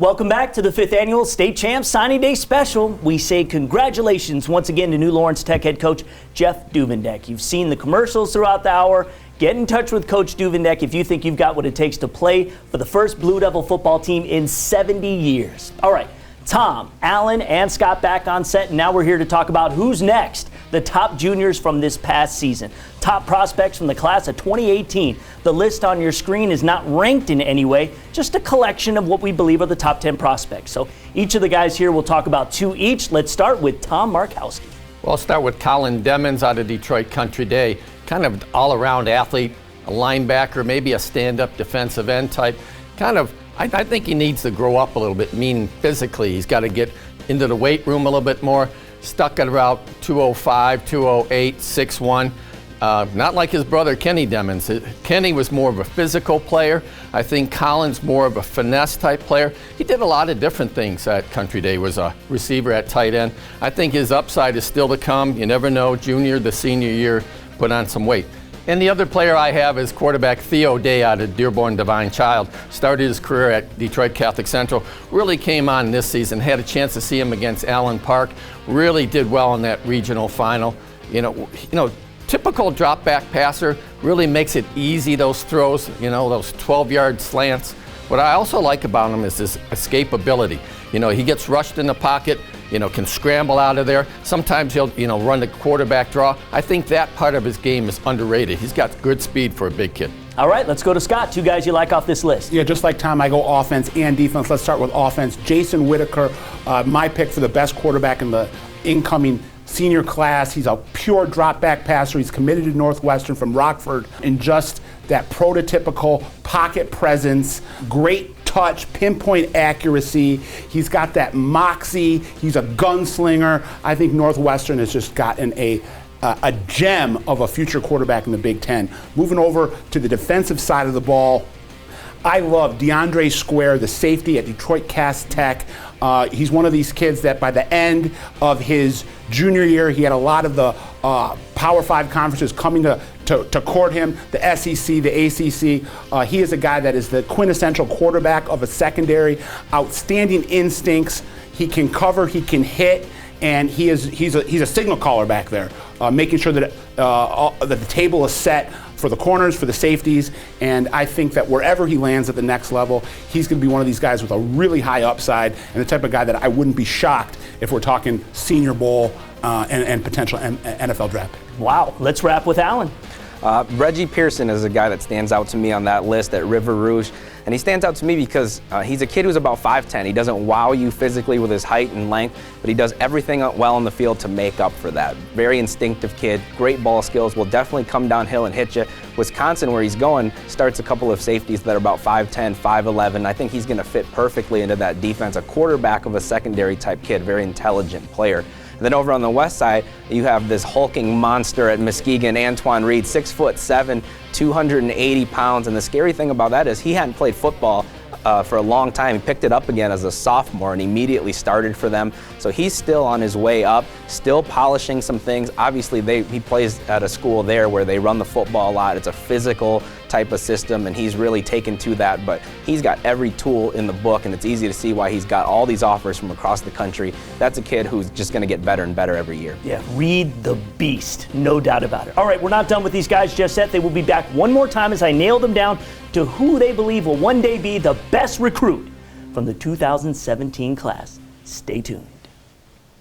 Welcome back to the 5th Annual State Champs Signing Day Special. We say congratulations once again to new Lawrence Tech head coach Jeff Duvendek. You've seen the commercials throughout the hour. Get in touch with Coach Duvendek if you think you've got what it takes to play for the first Blue Devil football team in 70 years. All right, Tom, Alan, and Scott back on set, and now we're here to talk about who's next. The top juniors from this past season. Top prospects from the class of 2018. The list on your screen is not ranked in any way, just a collection of what we believe are the top 10 prospects. So each of the guys here will talk about two each. Let's start with Tom Markowski. Well, I'll start with Colin Demins out of Detroit Country Day. Kind of all-around athlete, a linebacker, maybe a stand-up defensive end type. I think he needs to grow up a little bit, meaning physically. He's got to get into the weight room a little bit more. Stuck at about 205, 208, 6'1". Not like his brother Kenny Demins. Kenny was more of a physical player. I think Colin's more of a finesse type player. He did a lot of different things at Country Day. Was a receiver at tight end. I think his upside is still to come. You never know. Junior to senior year, put on some weight. And the other player I have is quarterback Theo Day out of Dearborn Divine Child. Started his career at Detroit Catholic Central. Really came on this season. Had a chance to see him against Allen Park. Really did well in that regional final. You know, typical drop back passer. Really makes it easy, those throws, those 12-yard slants. What I also like about him is his escapability. He gets rushed in the pocket, can scramble out of there. Sometimes he'll, run the quarterback draw. I think that part of his game is underrated. He's got good speed for a big kid. All right, let's go to Scott. Two guys you like off this list. Yeah, just like Tom, I go offense and defense. Let's start with offense. Jason Whitaker, my pick for the best quarterback in the incoming senior class. He's a pure drop back passer. He's committed to Northwestern from Rockford, and just that prototypical pocket presence, great touch, pinpoint accuracy. He's got that moxie. He's a gunslinger. I think Northwestern has just gotten a gem of a future quarterback in the Big Ten. Moving over to the defensive side of the ball, I love DeAndre Square, the safety at Detroit Cass Tech. He's one of these kids that by the end of his junior year, he had a lot of the Power 5 conferences coming to court him, the SEC, the ACC. He is a guy that is the quintessential quarterback of a secondary, outstanding instincts. He can cover, he can hit, and he's a signal caller back there, making sure that the table is set for the corners, for the safeties, and I think that wherever he lands at the next level, he's going to be one of these guys with a really high upside and the type of guy that I wouldn't be shocked if we're talking Senior Bowl and potential NFL draft. Wow, let's wrap with Alan. Reggie Pearson is a guy that stands out to me on that list at River Rouge. And he stands out to me because he's a kid who's about 5'10". He doesn't wow you physically with his height and length, but he does everything well on the field to make up for that. Very instinctive kid, great ball skills, will definitely come downhill and hit you. Wisconsin, where he's going, starts a couple of safeties that are about 5'10", 5'11". I think he's going to fit perfectly into that defense. A quarterback of a secondary type kid, very intelligent player. And then over on the west side, you have this hulking monster at Muskegon, Antoine Reed, 6'7", 280 pounds. And the scary thing about that is he hadn't played football for a long time. He picked it up again as a sophomore and immediately started for them. So he's still on his way up, still polishing some things. Obviously, he plays at a school there where they run the football a lot. It's a physical type of system, and he's really taken to that. But he's got every tool in the book, and it's easy to see why he's got all these offers from across the country. That's a kid who's just going to get better and better every year. Yeah, Reed the Beast, no doubt about it. All right, we're not done with these guys just yet. They will be back one more time as I nail them down to who they believe will one day be the best recruit from the 2017 class. Stay tuned.